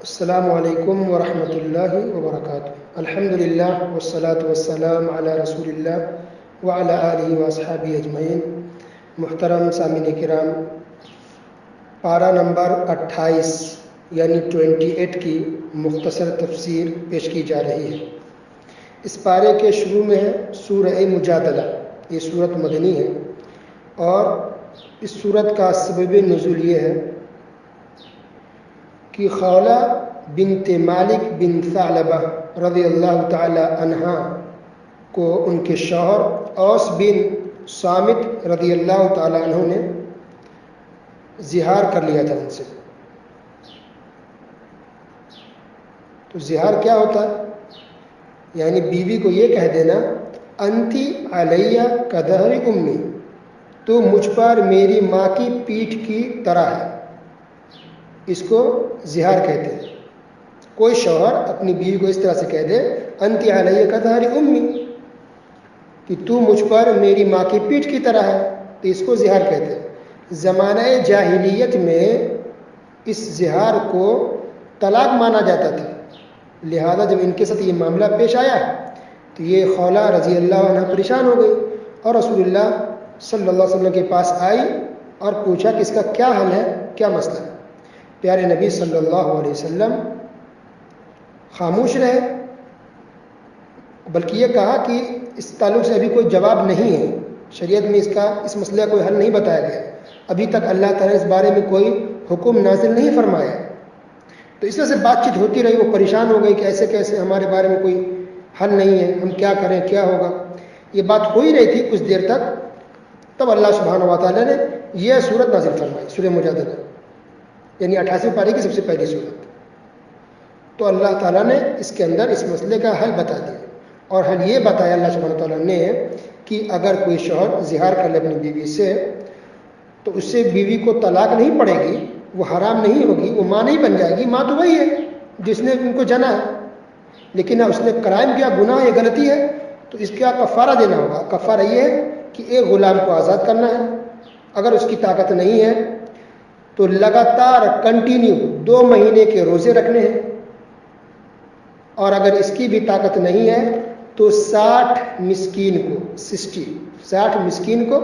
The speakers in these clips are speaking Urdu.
السلام علیکم ورحمۃ اللہ وبرکاتہ۔ الحمدللہ والصلاة والسلام علی رسول اللہ وعلی آلہ واصحابہ اجمعین۔ محترم سامعین کرام، پارہ نمبر 28 یعنی 28 کی مختصر تفسیر پیش کی جا رہی ہے۔ اس پارے کے شروع میں ہے سورہ مجادلہ۔ یہ سورت مدنی ہے اور اس سورت کا سبب نزول یہ ہے کہ خولہ بنت مالک بن ثعلبہ رضی اللہ تعالی عنہا کو ان کے شوہر اوس بن صامت رضی اللہ تعالی عنہ نے زہار کر لیا تھا ان سے۔ تو زہار کیا ہوتا ہے؟ یعنی بیوی کو یہ کہہ دینا انتی علیہ کدہر امی، تو مجھ پر میری ماں کی پیٹھ کی طرح ہے۔ اس کو زہار کہتے ہیں۔ کوئی شوہر اپنی بیوی کو اس طرح سے کہہ دے انتی علیہ کدہر امی، کہ تو مجھ پر میری ماں کی پیٹھ کی طرح ہے، تو اس کو زہار کہتے ہیں۔ زمانہ جاہلیت میں اس زہار کو طلاق مانا جاتا تھا، لہذا جب ان کے ساتھ یہ معاملہ پیش آیا تو یہ خولہ رضی اللہ عنہ پریشان ہو گئی اور رسول اللہ صلی اللہ علیہ وسلم کے پاس آئی اور پوچھا کہ اس کا کیا حل ہے، کیا مسئلہ ہے۔ پیارے نبی صلی اللہ علیہ وسلم خاموش رہے، بلکہ یہ کہا کہ اس تعلق سے ابھی کوئی جواب نہیں ہے، شریعت میں اس مسئلے کا کوئی حل نہیں بتایا گیا، ابھی تک اللہ تعالیٰ نے اس بارے میں کوئی حکم نازل نہیں فرمایا۔ تو اس طرح سے بات چیت ہوتی رہی، وہ پریشان ہو گئی کہ ایسے کیسے ہمارے بارے میں کوئی حل نہیں ہے، ہم کیا کریں، کیا ہوگا۔ یہ بات ہو ہی رہی تھی کچھ دیر تک، تب اللہ سبحانہ و تعالیٰ نے یہ سورت نازل فرمائی، سورہ مجادلہ، یعنی 88 پارے کی سب سے پہلی سورت۔ تو اللہ تعالیٰ نے اس کے اندر اس مسئلے کا حل بتا دیا، اور حل یہ بتایا اللہ سبحانہ و تعالیٰ نے کہ اگر کوئی شوہر زہار کر لے اپنی بیوی سے تو اس سے بیوی کو طلاق نہیں پڑے گی، وہ حرام نہیں ہوگی، وہ ماں نہیں بن جائے گی۔ ماں تو وہی ہے جس نے ان کو جنا ہے، لیکن اس نے کرائم کیا، گناہ ہے، غلطی ہے، تو اس کا کفارہ دینا ہوگا۔ کفارہ یہ ہے کہ ایک غلام کو آزاد کرنا ہے، اگر اس کی طاقت نہیں ہے تو لگاتار کنٹینیو 2 مہینے کے روزے رکھنے ہیں، اور اگر اس کی بھی طاقت نہیں ہے تو 60 مسکین کو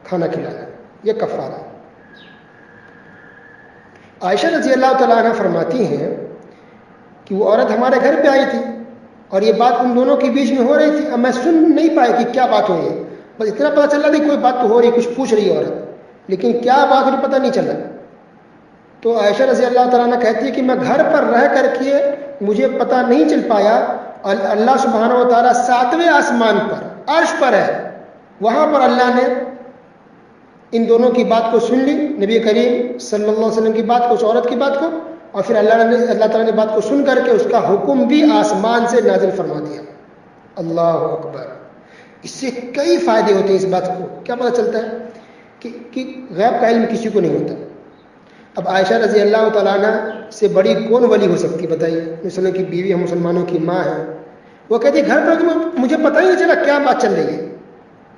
کھانا کھلانا ہے۔ یہ کفارہ ہے۔ عائشہ رضی اللہ تعالیٰ عنہ فرماتی ہیں کہ وہ عورت ہمارے گھر پہ آئی تھی اور یہ بات ان دونوں کے بیچ میں ہو رہی تھی۔ اب میں سن نہیں پائی کہ کیا بات ہوئی ہے، بس اتنا پتہ چل رہا تھا کہ کوئی بات تو ہو رہی، کچھ پوچھ رہی ہے عورت، لیکن کیا بات ہو رہی پتہ نہیں چلا۔ تو عائشہ رضی اللہ تعالیٰ عنہ کہتی ہے کہ میں گھر پر رہ کر کے مجھے پتہ نہیں چل پایا، اللہ سبحانہ و تعالیٰ 7ویں آسمان پر عرش پر ہے، وہاں پر اللہ نے ان دونوں کی بات کو سن لی، نبی کریم صلی اللہ علیہ وسلم کی بات کو، اس عورت کی بات کو، اور پھر اللہ تعالیٰ نے بات کو سن کر کے اس کا حکم بھی آسمان سے نازل فرما دیا۔ اللہ اکبر۔ اس سے کئی فائدے ہوتے ہیں۔ اس بات کو کیا پتہ چلتا ہے کہ غیب کا علم کسی کو نہیں ہوتا۔ اب عائشہ رضی اللہ تعالیٰ عنہ سے بڑی کون ولی ہو سکتی، بتائیے؟ مسلمان کی بیوی، ہم مسلمانوں کی ماں ہے، وہ کہتی گھر پر مجھے پتہ ہی نہیں چلا کیا بات چل رہی ہے،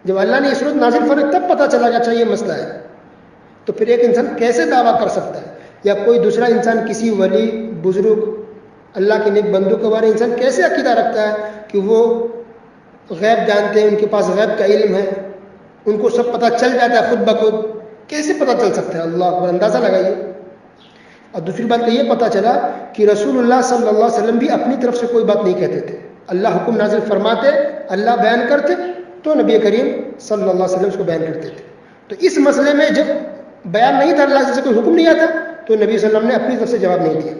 جب اللہ نے یہ صورت نازل فرمائی تب پتہ چلا کہ اچھا یہ مسئلہ ہے۔ تو پھر ایک انسان کیسے دعویٰ کر سکتا ہے، یا کوئی دوسرا انسان کسی ولی، بزرگ، اللہ کے نیک بندوں کے بارے میں انسان کیسے عقیدہ رکھتا ہے کہ وہ غیب جانتے ہیں، ان کے پاس غیب کا علم ہے، ان کو سب پتہ چل جاتا ہے خود بخود؟ کیسے پتہ چل سکتا ہے؟ اللہ اکبر، اندازہ لگائیے۔ اور دوسری بات کہ یہ پتہ چلا کہ رسول اللہ صلی اللہ علیہ وسلم بھی اپنی طرف سے کوئی بات نہیں کہتے تھے، اللہ حکم نازل فرماتے، اللہ بیان کرتے تو نبی کریم صلی اللہ علیہ وسلم اس کو بیان کرتے تھے۔ تو اس مسئلے میں جب بیان نہیں تھا، اللہ سے کوئی حکم نہیں آتا، تو نبی صلی اللہ علیہ وسلم نے اپنی طرف سے جواب نہیں دیا۔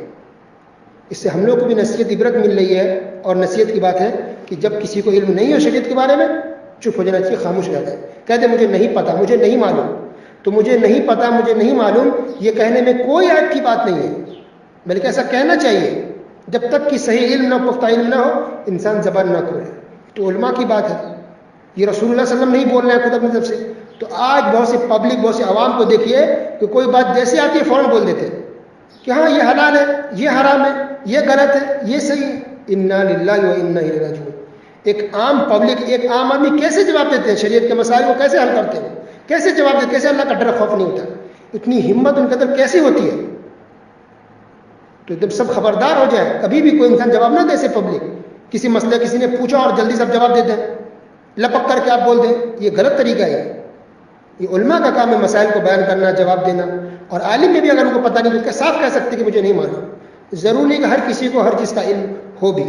اس سے ہم لوگ کو بھی نصیحت، عبرت مل رہی ہے، اور نصیحت کی بات ہے کہ جب کسی کو علم نہیں ہو شریعت کے بارے میں، چپ ہو جانا چاہیے، خاموش رہ جائے، کہتے مجھے نہیں پتہ، مجھے نہیں معلوم۔ تو مجھے نہیں پتہ، مجھے نہیں معلوم، یہ کہنے میں کوئی عیب کی بات نہیں ہے، بلکہ ایسا کہنا چاہیے۔ جب تک کہ صحیح علم نہ، پختہ علم نہ ہو، انسان زبان نہ کھولے۔ تو علماء کی بات ہے، یہ رسول اللہ صلی اللہ علیہ وسلم نہیں بول رہے ہیں خود اپنی طرف سے۔ تو آج بہت سی پبلک، بہت سی عوام کو دیکھیے کہ کوئی بات جیسے آتی ہے فوراً بول دیتے ہیں کہ ہاں یہ حلال ہے، یہ حرام ہے، یہ غلط ہے، یہ صحیح ہے۔ انا للہ و انا الیہ راجعون۔ ایک عام پبلک، ایک عام آدمی کیسے جواب دیتے ہیں شریعت کے مسائل کو؟ کیسے حل کرتے ہیں؟ کیسے جواب دیتے؟ کیسے اللہ کا ڈر خوف نہیں ہوتا؟ اتنی ہمت ان کے اندر کیسے ہوتی ہے؟ تو ایک دم سب خبردار ہو جائیں, کبھی بھی کوئی انسان جواب نہ دے سے پبلک, کسی مسئلے کسی نے پوچھا اور جلدی سب جواب دے دیں, لپک کر کے آپ بول دیں, یہ غلط طریقہ ہے. یہ علماء کا کام ہے مسائل کو بیان کرنا, جواب دینا. اور عالم میں بھی اگر ان کو پتہ نہیں تو صاف کہہ سکتے کہ مجھے نہیں معلوم. ضروری نہیں کہ ہر کسی کو ہر چیز کا علم ہو بھی.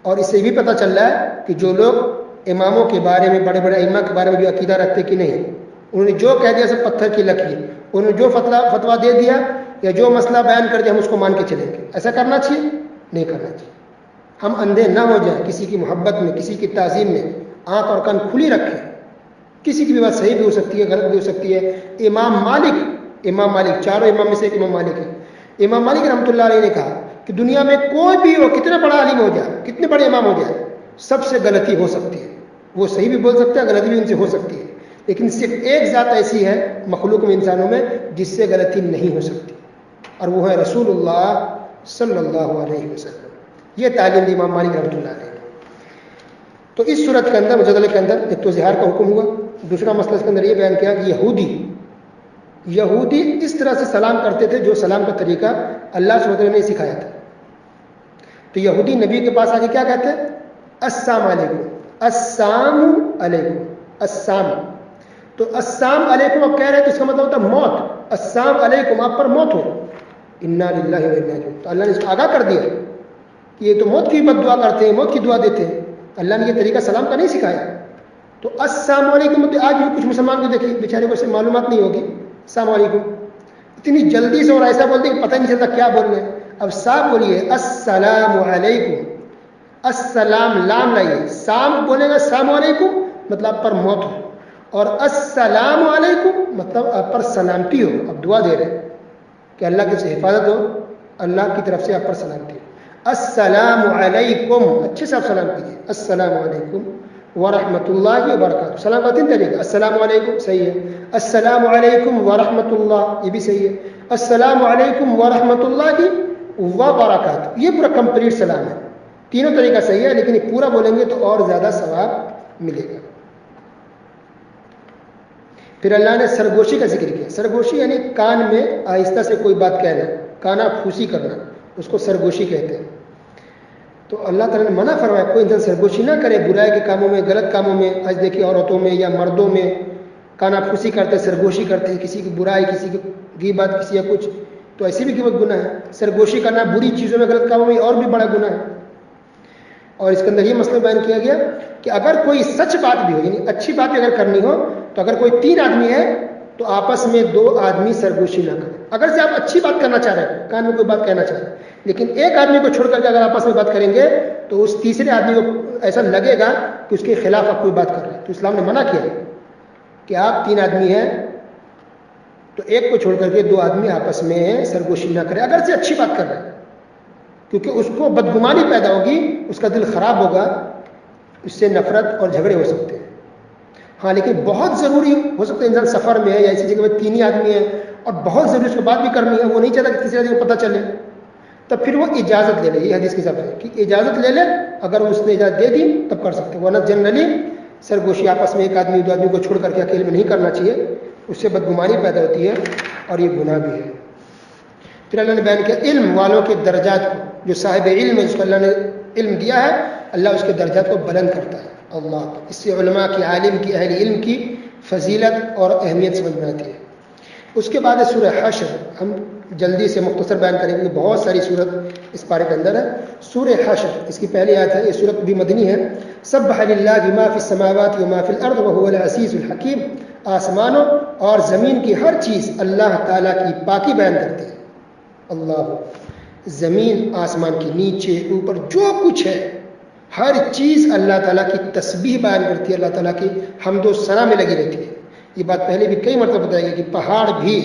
اور اس سے بھی پتہ چل رہا ہے کہ جو لوگ اماموں کے بارے میں, بڑے بڑے ائمہ کے بارے میں جو عقیدہ رکھتے کہ نہیں, انہوں نے جو کہہ دیا سب پتھر کی لکیر, انہوں نے جو فتویٰ دے دیا یا جو مسئلہ بیان کر دیا ہم اس کو مان کے چلیں گے. ایسا کرنا چاہیے؟ نہیں کرنا چاہیے. ہم اندھے نہ ہو جائیں کسی کی محبت میں, کسی کی تعظیم میں. آنکھ اور کان کھلی رکھیں. کسی کی بھی بات صحیح بھی ہو سکتی ہے, غلط بھی ہو سکتی ہے. امام مالک چاروں امام میں سے ایک امام مالک ہے. امام مالک رحمۃ اللہ علیہ نے کہا کہ دنیا میں کوئی بھی ہو, کتنا بڑا عالم ہو جائے, کتنے بڑے امام ہو جائے, سب سے غلطی ہو سکتی ہے. وہ صحیح بھی بول سکتا ہے, غلطی بھی ان سے ہو سکتی ہے. لیکن صرف ایک ذات ایسی ہے مخلوق میں, انسانوں میں, جس سے غلطی نہیں ہو سکتی, اور وہ ہے رسول اللہ صلی اللہ علیہ وسلم. یہ تعلیم دی امام مالک رحمۃ اللہ علیہ. تو اس صورت کے اندر, مجادلے کے اندر, ایک تو زہار کا حکم ہوا. دوسرا مسئلہ اس کے اندر یہ بیان کیا کہ یہودی اس طرح سے سلام کرتے تھے جو سلام کا طریقہ اللہ سبحانہ وتعالیٰ نے سکھایا تھا. تو یہودی نبی کے پاس آ کے کیا کہتے ہیں؟ السلام علیکم, السلام علیکم, السلام. تو السلام علیکم آپ کہہ رہے ہیں تو اس کا مطلب ہوتا ہے موت. السلام علیکم, آپ پر موت ہو. انا للہ و انا الیہ راجعون. تو اللہ نے اس کو آگاہ کر دیا کہ یہ تو موت کی بد دعا کرتے ہیں, موت کی دعا دیتے ہیں. اللہ نے یہ طریقہ سلام کا نہیں سکھایا. تو السلام علیکم, آج بھی کچھ مسلمان کو دیکھیے بیچارے کو اس سے معلومات نہیں ہوگی. السلام علیکم اتنی جلدی سے اور ایسا بولتے کہ پتہ نہیں چلتا کیا بول رہے ہیں. اب صاحب بولیے السلام علیکم, السلام لام لائیے, سام بولے گا السلام علیکم مطلب آپ پر موت ہو, اور السلام علیکم مطلب آپ پر سلامتی ہو. اب دعا دے رہے ہیں کہ اللہ کی سے حفاظت ہو, اللہ کی طرف سے آپ پر سلامتی ہو. السلام علیکم, اچھے سے آپ سلام کیجیے. السلام علیکم ورحمۃ اللہ وبرکاتہ. سلام کا تین طریقہ, السلام علیکم صحیح ہے, السلام علیکم ورحمۃ اللہ یہ بھی صحیح ہے, السلام علیکم ورحمۃ اللہ وبرکاتہ یہ پورا کمپلیٹ سلام ہے. تینوں طریقہ صحیح ہے, لیکن یہ پورا بولیں گے تو اور زیادہ ثواب ملے گا. پھر اللہ نے سرگوشی کا ذکر کیا. سرگوشی یعنی کان میں آہستہ سے کوئی بات کہنا, کانا پھوسی کرنا, اس کو سرگوشی کہتے ہیں. تو اللہ تعالیٰ نے منع فرمایا کوئی انسان سرگوشی نہ کرے برائی کے کاموں میں, غلط کاموں میں. آج دیکھیے عورتوں میں یا مردوں میں کانا پھوسی کرتے, سرگوشی کرتے ہیں, کسی کی برائی, کسی کی غیبت, کسی یا کچھ, تو ایسی بھی غیبت گناہ ہے. سرگوشی کرنا بری چیزوں میں, غلط کاموں میں اور بھی بڑا گناہ ہے. اور اس کے اندر یہ مسئلہ بیان کیا گیا کہ اگر کوئی سچ بات بھی ہو, یعنی اچھی بات بھی اگر کرنی ہو, تو اگر کوئی 3 آدمی ہے تو آپس میں 2 آدمی سرگوشی نہ کریں. اگر سے آپ اچھی بات کرنا چاہ رہے ہیں, کان میں کوئی بات کہنا چاہ رہے ہیں, لیکن ایک آدمی کو چھوڑ کر کے اگر آپس میں بات کریں گے تو اس تیسرے آدمی کو ایسا لگے گا کہ اس کے خلاف آپ کوئی بات کر رہے ہیں. تو اسلام نے منع کیا کہ آپ 3 آدمی ہیں تو ایک کو چھوڑ کر کے 2 آدمی آپس میں سرگوشی نہ کریں, اگر سے اچھی بات کر رہے ہیں, کیونکہ اس کو بدگمانی پیدا ہوگی, اس کا دل خراب ہوگا, اس سے نفرت اور جھگڑے ہو سکتے ہیں. ہاں لیکن بہت ضروری ہو سکتا ہے انسان سفر میں ہے یا ایسی جگہ میں 3 ہی آدمی ہیں اور بہت ضروری اس کو بات بھی کرنی ہے, وہ نہیں چاہتا کہ تیسرے آدمی کو پتہ چلے, تب پھر وہ اجازت لے لے. یہ حدیث کے حساب سے کہ اجازت لے لے, اگر اس نے اجازت دے دی تب کر سکتے. ورنہ جنرلی سرگوشی آپس میں 1 آدمی 2 آدمی کو چھوڑ کر کے اکیلے میں نہیں کرنا چاہیے, اس سے بدگمانی پیدا ہوتی ہے اور یہ گناہ بھی ہے. پھر اللہ نے بیان کیا علم والوں کے درجات کو, جو صاحب علم ہے جس کو اللہ نے علم دیا ہے, اللہ اس کے درجات کو بلند کرتا ہے. اللہ اس سے علماء کی, عالم کی, اہل علم کی فضیلت اور اہمیت سمجھ میں آتی ہے. اس کے بعد سورہ حشر, ہم جلدی سے مختصر بیان کریں گے, بہت ساری صورت اس پارے کے اندر ہے. سورہ حشر اس کی پہلی آیت ہے, یہ صورت بھی مدنی ہے. سبح للہ ما فی السماوات وما فی الارض وهو العزیز الحکیم. آسمانوں اور زمین کی ہر چیز اللہ تعالیٰ کی پاکی بیان کرتی ہے. اللہ, زمین آسمان کے نیچے اوپر جو کچھ ہے ہر چیز اللہ تعالیٰ کی تسبیح بیان کرتی ہے, اللہ تعالیٰ کی حمد و ثنا میں لگی رہتی ہے. یہ بات پہلے بھی کئی مرتبہ بتائی گئی کہ پہاڑ بھی,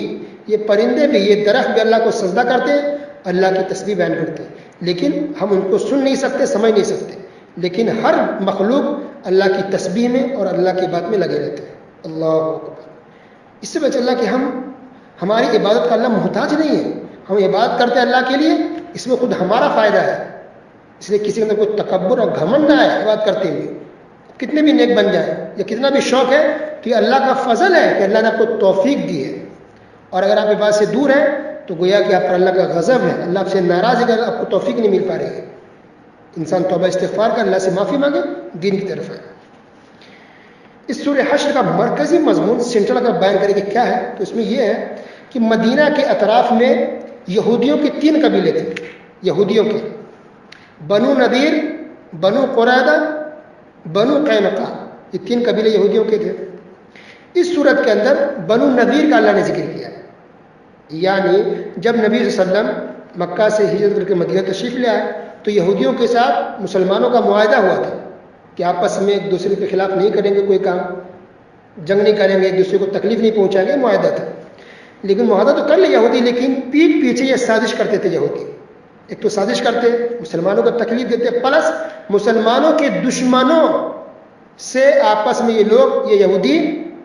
یہ پرندے بھی, یہ درخت بھی اللہ کو سجدہ کرتے ہیں, اللہ کی تسبیح بیان کرتے ہیں. لیکن ہم ان کو سن نہیں سکتے, سمجھ نہیں سکتے, لیکن ہر مخلوق اللہ کی تسبیح میں اور اللہ کی بات میں لگے رہتے ہیں. اللہ اکبر. اس سے پتہ چلا کہ ہماری عبادت کا اللہ محتاج نہیں ہے, ہم عبادت کرتے ہیں اللہ کے لیے, اس میں خود ہمارا فائدہ ہے. اس لیے کسی کے اندر کوئی تکبر اور گھمنڈ نہ ہے عبادت کرتے ہوئے, کتنے بھی نیک بن جائیں یا کتنا بھی شوق ہے, تو یہ اللہ کا فضل ہے کہ اللہ نے آپ کو توفیق دی ہے. اور اگر آپ عبادت سے دور ہیں تو گویا کہ آپ پر اللہ کا غضب ہے، اللہ آپ سے ناراض ہے کہ آپ کو توفیق نہیں مل پا رہی ہے. انسان توبہ استغفار کر اللہ سے معافی مانگے، دین کی طرف ہے. اس سورہ حشر کا مرکزی مضمون سینٹرل اگر بیان کرے کہ کیا ہے تو اس میں یہ ہے کہ مدینہ کے اطراف میں یہودیوں کے 3 قبیلے تھے. یہودیوں کے بنو نذیر، بنو قریظہ، بنو قینقاع، یہ 3 قبیلے یہودیوں کے تھے. اس صورت کے اندر بنو نذیر کا اللہ نے ذکر کیا ہے. یعنی جب نبی صلی اللہ علیہ وسلم مکہ سے ہجرت کر کے مدینہ تشریف لے آئے تو یہودیوں کے ساتھ مسلمانوں کا معاہدہ ہوا تھا کہ آپس میں ایک دوسرے کے خلاف نہیں کریں گے، کوئی کام جنگ نہیں کریں گے، ایک دوسرے کو تکلیف نہیں پہنچائیں گے، معاہدہ تھا. لیکن معاہدہ تو کر لیا یہودی، لیکن پیٹھ پیچھے یہ سازش کرتے تھے یہودی. ایک تو سازش کرتے مسلمانوں کو تکلیف دیتے، پلس مسلمانوں کے دشمنوں سے آپس میں یہ لوگ، یہ یہودی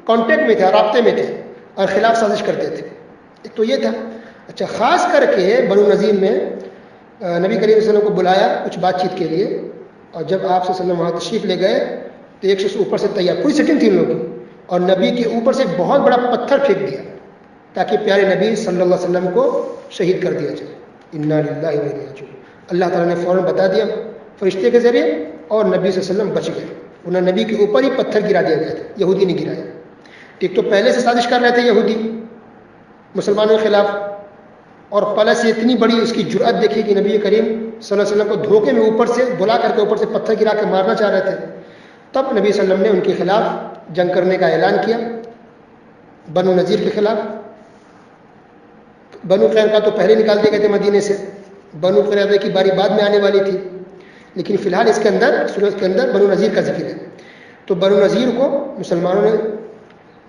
کانٹیکٹ میں تھے، رابطے میں تھے اور خلاف سازش کرتے تھے. ایک تو یہ تھا. اچھا، خاص کر کے بنو نذیر میں نبی کریم صلی اللہ علیہ وسلم کو بلایا کچھ بات چیت کے لیے، اور جب آپ صلی اللہ علیہ وسلم وہاں تشریف لے گئے تو ایک شخص اوپر سے تیار، پوری سیٹنگ تھی ان لوگوں کی، اور نبی کے اوپر سے بہت بڑا پتھر پھینک دیا تاکہ پیارے نبی صلی اللہ علیہ وسلم کو شہید کر دیا جائے. انا للہ و انا الیہ راجعون. اللہ تعالیٰ نے فوراً بتا دیا فرشتے کے ذریعے، اور نبی صلی اللہ علیہ وسلم بچ گئے. انہیں نبی کے اوپر ہی پتھر گرا دیا گیا تھا، یہودی نے گرایا. ایک تو پہلے سے سازش کر رہے تھے یہودی مسلمانوں کے خلاف، اور پلس سے اتنی بڑی اس کی جرأت دیکھی کہ نبی کریم صلی اللہ علیہ وسلم کو دھوکے میں اوپر سے بلا کر کے اوپر سے پتھر گرا کے مارنا چاہ رہے تھے. تب نبی صلی اللہ علیہ وسلم نے ان کے خلاف جنگ کرنے کا اعلان کیا، بنو نذیر کے خلاف. بنو قینقاع تو پہلے نکال دیے گئے تھے مدینے سے، بنو قریظہ کی باری بعد میں آنے والی تھی، لیکن فی الحال اس کے اندر سورت کے اندر بنو نذیر کا ذکر ہے. تو بنو نذیر کو مسلمانوں نے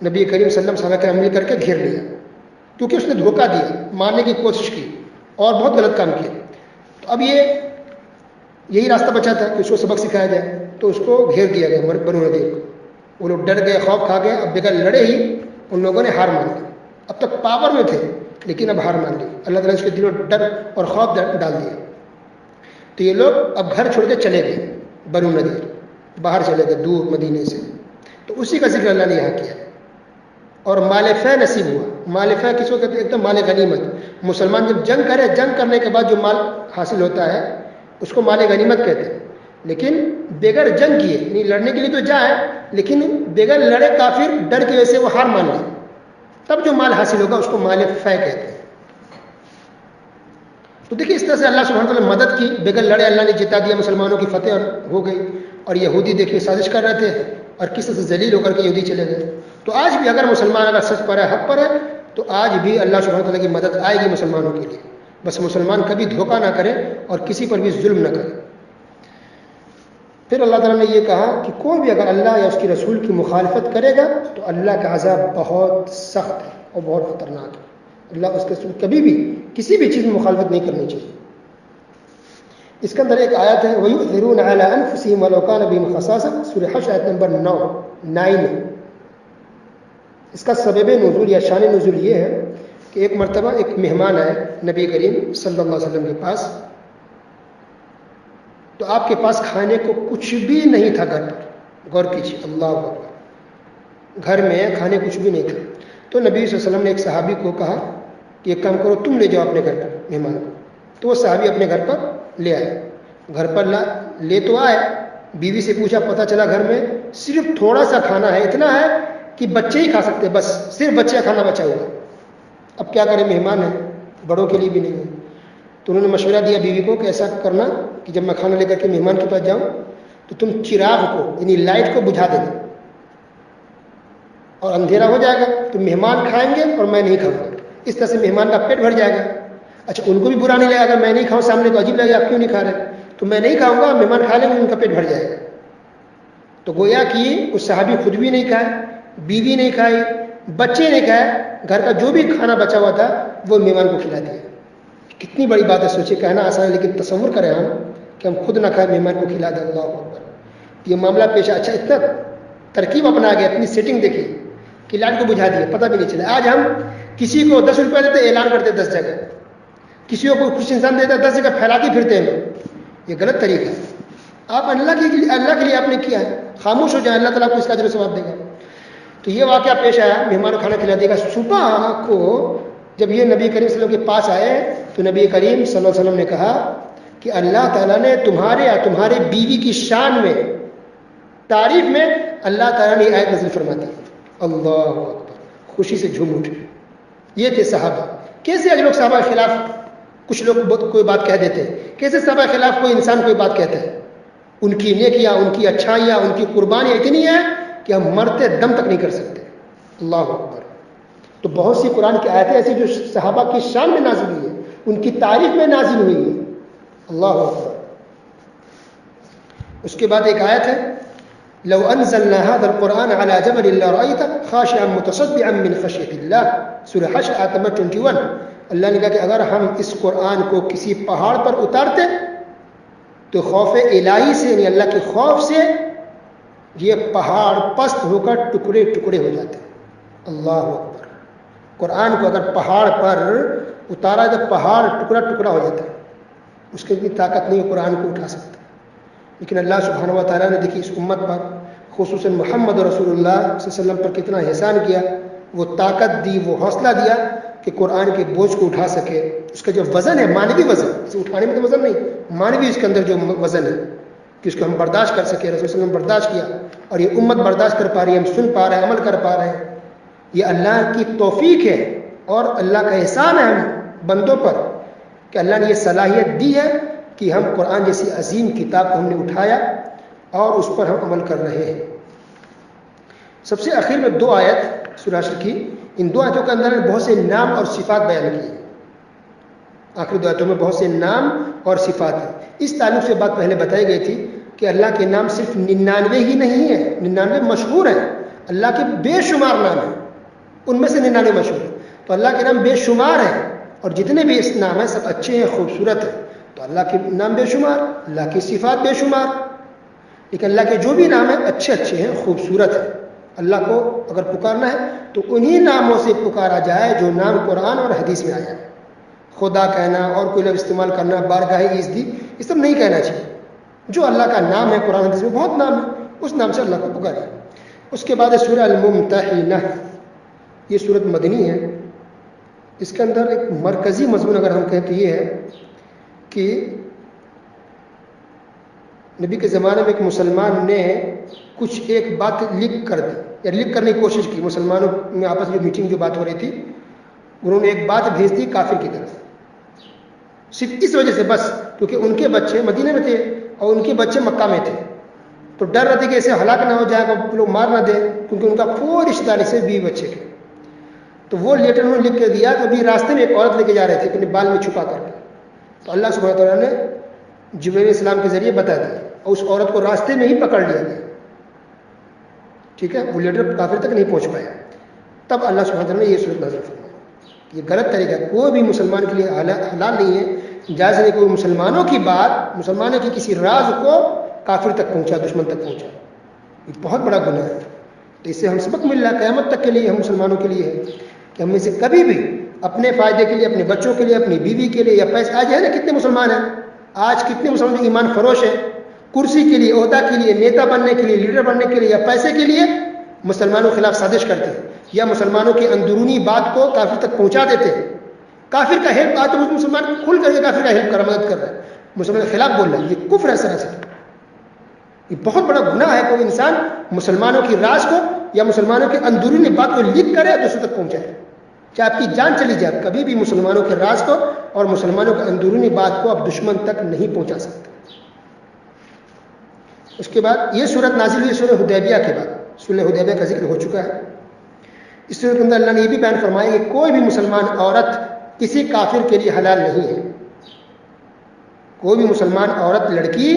نبی کریم صلی اللہ علیہ وسلم صحابہ کرام مل کر کے گھیر لیا، کیونکہ اس نے دھوکہ دیا، مارنے کی کوشش کی اور بہت غلط کام کیا. تو اب یہی راستہ بچا تھا کہ اس کو سبق سکھایا جائے، تو اس کو گھیر دیا گیا بنو نذیر کو. وہ لوگ ڈر گئے، خوف کھا گئے. اب بغیر لڑے ہی ان لوگوں نے ہار مان لی. اب تک پاور میں تھے لیکن اب ہار مان لی. اللہ تعالیٰ نے اس کے دلوں ڈر اور خوف ڈال دیا. تو یہ لوگ اب گھر چھوڑ کے چلے گئے، بنو نذیر باہر چلے گئے دور مدینے سے. تو اسی کا ذکر اللہ نے یہاں کیا. اور مال فے نصیب ہوا. مال فے کس کو کہتے ہیں؟ ایک تو مال غنیمت. مسلمان جب جنگ کرے، جنگ کرنے کے بعد جو مال حاصل ہوتا ہے اس کو مال غنیمت کہتے ہیں. لیکن بغیر جنگ کیے، یعنی لڑنے کے لیے تو جائے لیکن بغیر لڑے کافر ڈر کی وجہ سے وہ ہار مان لے، تب جو مال حاصل ہوگا اس کو مال فے کہتے ہیں. تو دیکھیے اس طرح سے اللہ سبحانہ وتعالیٰ نے مدد کی، بغیر لڑے اللہ نے جتا دیا، مسلمانوں کی فتح ہو گئی. اور یہودی دیکھیے سازش کر رہے تھے اور کس طرح سے ذلیل ہو کر کے یہودی چلے گئے. تو آج بھی اگر مسلمان اگر سچ پر ہے، حق پر ہے، تو آج بھی اللہ سبحانہ وتعالیٰ کی مدد آئے گی مسلمانوں کے لیے. بس مسلمان کبھی دھوکہ نہ کرے اور کسی پر بھی ظلم نہ کرے. پھر اللہ تعالیٰ نے یہ کہا کہ کوئی بھی اگر اللہ یا اس کی رسول کی مخالفت کرے گا تو اللہ کا عذاب بہت سخت ہے اور بہت خطرناک ہے. اللہ اس کے رسول کبھی بھی کسی بھی چیز میں مخالفت نہیں کرنی چاہیے. اس کے اندر ایک آیت ہے وَيُؤْثِرُونَ عَلَىٰ أَنفُسِهِمْ وَلَوْ كَانَ بِهِمْ خَصَاصَةٌ، سورہ حشر آیت نمبر 9. اس کا سبب نزول یا شان نزول یہ ہے کہ ایک مرتبہ ایک مہمان آئے نبی کریم صلی اللہ علیہ وسلم کے پاس. تو آپ کے پاس کھانے کو کچھ بھی نہیں تھا گھر پر. غور کیجیے، اللہ اکبر، گھر میں کھانے کچھ بھی نہیں تھا. تو نبی صلی اللہ علیہ وسلم نے ایک صحابی کو کہا کہ ایک کام کرو، تم لے جاؤ اپنے گھر پر مہمان کو. تو وہ صحابی اپنے گھر پر لے آئے. گھر پر لے تو آئے، بیوی سے پوچھا، پتہ چلا گھر میں صرف تھوڑا سا کھانا ہے، اتنا ہے کہ بچے ہی کھا سکتے، بس صرف بچے کا کھانا بچا ہوا. اب کیا کریں، مہمان ہیں، بڑوں کے لیے بھی نہیں ہے. تو انہوں نے مشورہ دیا بیوی کو کہ ایسا کرنا کہ جب میں کھانا لے کر کے مہمان کے پاس جاؤں تو تم چراغ کو یعنی لائٹ کو بجھا دینا اور اندھیرا ہو جائے گا تو مہمان کھائیں گے اور میں نہیں کھاؤں گا. اس طرح سے مہمان کا پیٹ بھر جائے گا. اچھا، ان کو بھی برا نہیں لگے گا، میں نہیں کھاؤں سامنے تو عجیب لگے گا، آپ کیوں نہیں کھا رہے؟ تو میں نہیں کھاؤں گا، مہمان کھا لیں گے، ان کا پیٹ بھر جائے گا. تو گویا کہ اس صحابی خود بھی نہیں کھائے، بیوی نہیں کھائی، بچے نہیں کھائے، گھر کا جو بھی کھانا بچا ہوا تھا وہ مہمان کو کھلا دیا. کتنی بڑی بات ہے، سوچے، کہنا آسان ہے لیکن تصور کریں ہم کہ ہم خود نہ کھائیں، مہمان کو کھلا دیں. اللہ اکبر، یہ معاملہ پیش. اچھا، اتنا ترکیب اپنا گیا، اتنی سیٹنگ دیکھی کہ لائٹ کو بجھا دیا، پتہ بھی نہیں چلا. آج ہم کسی کو 10 روپیہ دیتے اعلان کرتے 10 جگہ، کسی کو کچھ انسان دیتا 10 جگہ پھیلاتی پھرتے ہیں لوگ. یہ غلط طریقہ ہے. آپ اللہ کے لیے آپ نے کیا ہے، خاموش ہو جائیں، اللہ تعالیٰ کو اس کا اجر و ثواب دے گا. تو یہ واقعہ پیش آیا، مہمان کو کھانا کھلا دے گا. صبح کو جب یہ نبی کریم صلی اللہ علیہ وسلم کے پاس آئے تو نبی کریم صلی اللہ علیہ وسلم نے کہا کہ اللہ تعالیٰ نے تمہارے بیوی کی شان میں، تعریف میں اللہ تعالیٰ نے آیت نازل فرما دی۔ اللہ اکبر، خوشی سے جھوم اٹھے۔ یہ تھے صحابہ۔ کیسے اج لوگ صحابہ کے خلاف کچھ لوگ کوئی بات کہہ دیتے ہیں، کیسے صحابہ کے خلاف کوئی انسان کوئی بات کہتا ہے؟ ان کی نیکیاں، ان کی اچھائیاں، ان کی قربانیاں اتنی ہیں کہ ہم مرتے دم تک نہیں کر سکتے۔ اللہ اکبر۔ تو بہت سی قرآن کی آیتیں ایسی جو صحابہ کی شان میں نازل ہوئی ہیں، ان کی تعریف میں نازل ہوئی ہیں۔ اللہ اکبر۔ اس کے بعد ایک آیت ہے، لو انزلنا هذا القرآن على جبل لرأيته خاشعا متصدعا من خشية الله، سورہ حشر آیت نمبر 21۔ اللہ نے کہا کہ اگر ہم اس قرآن کو کسی پہاڑ پر اتارتے تو خوف الہی سے، یعنی اللہ کے خوف سے، یہ پہاڑ پست ہو کر ٹکڑے ٹکڑے ہو جاتے۔ اللہ اکبر۔ قرآن کو اگر پہاڑ پر اتارا تو پہاڑ ٹکڑا ٹکڑا ہو جاتا ہے، اس کے اتنی طاقت نہیں ہے قرآن کو اٹھا سکتا۔ لیکن اللہ سبحانہ و تعالیٰ نے دیکھی اس امت پر، خصوصاً محمد رسول اللہ صلی اللہ علیہ وسلم پر کتنا احسان کیا، وہ طاقت دی، وہ حوصلہ دیا کہ قرآن کے بوجھ کو اٹھا سکے۔ اس کا جو وزن ہے، مانوی وزن، اسے اٹھانے میں تو وزن نہیں، مانوی اس کے اندر جو وزن ہے کہ اس کو ہم برداشت کر سکے، رسول صلی اللہ علیہ وسلم برداشت کیا، اور یہ امت برداشت کر پا رہی ہے، ہم سن پا رہے ہیں، عمل کر پا رہے ہیں۔ یہ اللہ کی توفیق ہے اور اللہ کا احسان ہے ہم بندوں پر کہ اللہ نے یہ صلاحیت دی ہے کہ ہم قرآن جیسی عظیم کتاب کو ہم نے اٹھایا اور اس پر ہم عمل کر رہے ہیں۔ سب سے آخر میں 2 آیت سورہ حشر کی، ان 2 آیتوں کے اندر بہت سے نام اور صفات بیان کیے۔ آخری 2 آیتوں میں بہت سے نام اور صفات ہیں۔ اس تعلق سے بات پہلے بتائی گئی تھی کہ اللہ کے نام صرف 99 ہی نہیں ہیں، 99 مشہور ہیں، اللہ کے بے شمار نام ہیں، ان میں سے 99 مشہور ہیں۔ تو اللہ کے نام بے شمار ہیں، اور جتنے بھی اس نام ہیں سب اچھے ہیں، خوبصورت ہیں۔ تو اللہ کے نام بے شمار، اللہ کی صفات بے شمار، لیکن اللہ کے جو بھی نام ہیں اچھے ہیں، خوبصورت ہیں۔ اللہ کو اگر پکارنا ہے تو انہی ناموں سے پکارا جائے جو نام قرآن اور حدیث میں آیا ہے۔ خدا کہنا اور کوئی لفظ استعمال کرنا، بارگاہ عزتی، یہ سب نہیں کہنا چاہیے۔ جو اللہ کا نام ہے قرآن حدیث میں بہت نام ہے، اس نام سے اللہ کو پکارے۔ اس کے بعد سورہ الممتحنہ، یہ سورت مدنی ہے۔ اس کے اندر ایک مرکزی مضمون اگر ہم کہیں تو یہ ہے کہ نبی کے زمانے میں ایک مسلمان نے کچھ ایک بات لکھ کر دی یا لکھ کرنے کی کوشش کی۔ مسلمانوں میں آپس میں میٹنگ جو بات ہو رہی تھی، انہوں نے ایک بات بھیج دی کافر کی طرف، صرف اس وجہ سے بس کیونکہ ان کے بچے مدینے میں تھے اور ان کے بچے مکہ میں تھے، تو ڈر رہا تھا کہ اسے ہلاک نہ ہو جائے گا، لوگ مار نہ دیں، کیونکہ ان کا پورے رشتہ داری سے بیوی بچے تھے۔ تو وہ لیٹر انہوں نے لکھ کے دیا، تو ابھی راستے میں ایک عورت لے کے جا رہے تھے اپنے بال میں چھپا کر کے، تو اللہ سبحانہ وتعالیٰ نے جبرائیل علیہ السلام کے ذریعے بتا دیا اور اس عورت کو راستے میں ہی پکڑ لیا گیا۔ ٹھیک ہے، وہ لیٹر کافر تک نہیں پہنچ پایا۔ تب اللہ سبحانہ وتعالیٰ نے یہ صورت نازل فرمائی۔ یہ غلط طریقہ ہے، کوئی بھی مسلمان کے لیے حلال نہیں ہے، جائز نہیں کوئی مسلمانوں کی بات، مسلمانوں کی کسی راز کو کافر تک پہنچا، دشمن تک پہنچا، یہ بہت بڑا گناہ ہے۔ تو اس سے ہم سبق مل رہا ہے قیامت تک کے لیے، ہم مسلمانوں کے لیے ہے کہ ہم میں سے کبھی بھی اپنے فائدے کے لیے، اپنے بچوں کے لیے، اپنی بیوی کے لیے یا پیسے، آج ہے نا کتنے مسلمان ہیں، آج کتنے مسلمان ایمان فروش ہیں، کرسی کے لیے، عہدہ کے لیے، نیتا بننے کے لیے، لیڈر بننے کے لیے یا پیسے کے لیے مسلمانوں کے خلاف سازش کرتے ہیں یا مسلمانوں کی اندرونی بات کو کافر تک پہنچا دیتے ہیں۔ کافر کا ہیلپ آتا ہے، مسلمان کھل کر کے کافر کا ہیلپ کر رہا، مدد کر رہا ہے، مسلمان کے خلاف بول رہا ہے، یہ کفر ہے سراسر۔ یہ بہت بڑا گناہ ہے کوئی انسان مسلمانوں کی راز کو یا مسلمانوں کی اندرونی بات کو لکھ کرے دوسروں تک پہنچائے، چاہے آپ کی جان چلی جائے، کبھی بھی مسلمانوں کے راز کو اور مسلمانوں کی اندرونی بات کو آپ دشمن تک نہیں پہنچا سکتے۔ اس کے بعد یہ صورت نازل ہوئی سورہ حدیبیہ کے بعد، سورہ حدیبیہ کا ذکر ہو چکا ہے۔ اس صورت کے اندر اللہ نے یہ بھی بیان فرمایا کہ کوئی بھی مسلمان عورت کسی کافر کے لیے حلال نہیں ہے، کوئی بھی مسلمان عورت لڑکی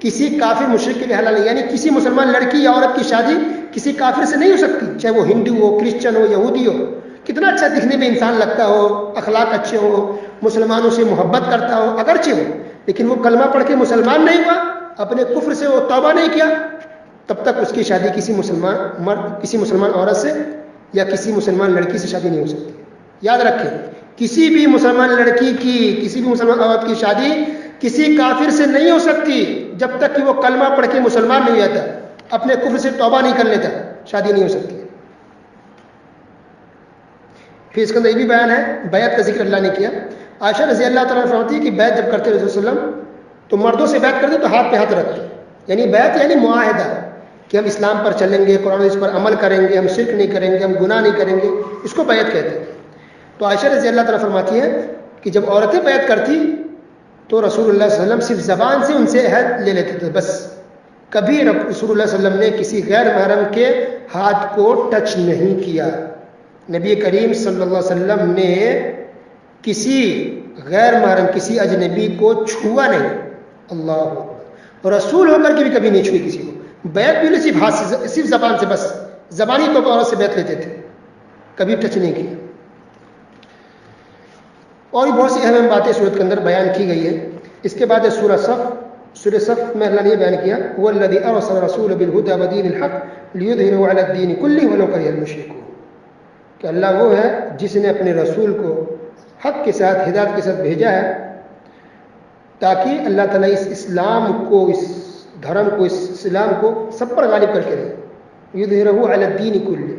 کسی کافر مشرک کے لیے حلال نہیں، یعنی کسی مسلمان لڑکی یا عورت کی شادی کسی کافر سے نہیں ہو سکتی، چاہے وہ ہندو ہو، کرسچن ہو، یہودی ہو، کتنا اچھا دکھنے میں انسان لگتا ہو، اخلاق اچھے ہو، مسلمانوں سے محبت کرتا ہو، اگرچہ ہو، لیکن وہ کلمہ پڑھ کے مسلمان نہیں ہوا، اپنے کفر سے وہ توبہ نہیں کیا، تب تک اس کی شادی کسی مسلمان عورت سے یا کسی مسلمان لڑکی سے شادی نہیں ہو سکتی۔ یاد رکھیں، کسی بھی مسلمان لڑکی کی، کسی بھی مسلمان عورت کی شادی کسی کافر سے نہیں ہو سکتی جب تک کہ وہ کلمہ پڑھ کے مسلمان نہیں ہوتا، اپنے کفر سے توبہ نہیں کر لیتا، شادی نہیں ہو سکتی۔ پھر اس کے اندر یہ بھی بیان ہے، بیعت کا ذکر اللہ نے کیا. عائشہ رضی اللہ تعالیٰ عنہ فرماتی ہے کہ بیعت جب کرتے رسول صلی اللہ علیہ وسلم تو مردوں سے بیعت کرتے تو ہاتھ پہ ہاتھ رکھتے، یعنی بیعت یعنی معاہدہ کہ ہم اسلام پر چلیں گے، قرآن اس پر عمل کریں گے، ہم شرک نہیں کریں گے، ہم گناہ نہیں کریں گے، اس کو بیعت کہتے ہیں. تو عائشہ رضی اللہ تعالیٰ فرماتی ہے کہ جب عورتیں بیعت کرتی تو رسول اللہ صلی اللہ علیہ وسلم صرف زبان سے ان سے عہد لے لیتے تھے بس. کبھی رسول اللہ صلی اللہ علیہ وسلم نے کسی غیر محرم کے ہاتھ کو ٹچ نہیں کیا. نبی کریم صلی اللہ علیہ وسلم نے کسی غیر محرم کسی اجنبی کو چھوا نہیں. اللہ رسول ہو کر کے بھی کبھی نہیں چھوئی کسی کو. بیعت بھی نہیں صرف ہاتھ سے، صرف زبان سے، بس زبانی طور پر عورت سے بیعت لیتے تھے، کبھی ٹچ نہیں کیا. اور بھی بہت سی اہم باتیں صورت کے اندر بیان کی گئی ہے. اس کے بعد سورہ صف میں اللہ نے یہ بیان کیا هو الذی ارسل رسول بالهدى ودین الحق لیظہرہ علی الدین کلہ ولو کرہ المشرکون، کہ اللہ وہ ہے جس نے اپنے رسول کو حق کے ساتھ، ہدایت کے ساتھ بھیجا ہے تاکہ اللہ تعالیٰ اس اسلام کو، اس دھرم کو، اس اسلام کو سب پر غالب کر کے رہے. یظہرہ علی الدین کلہ،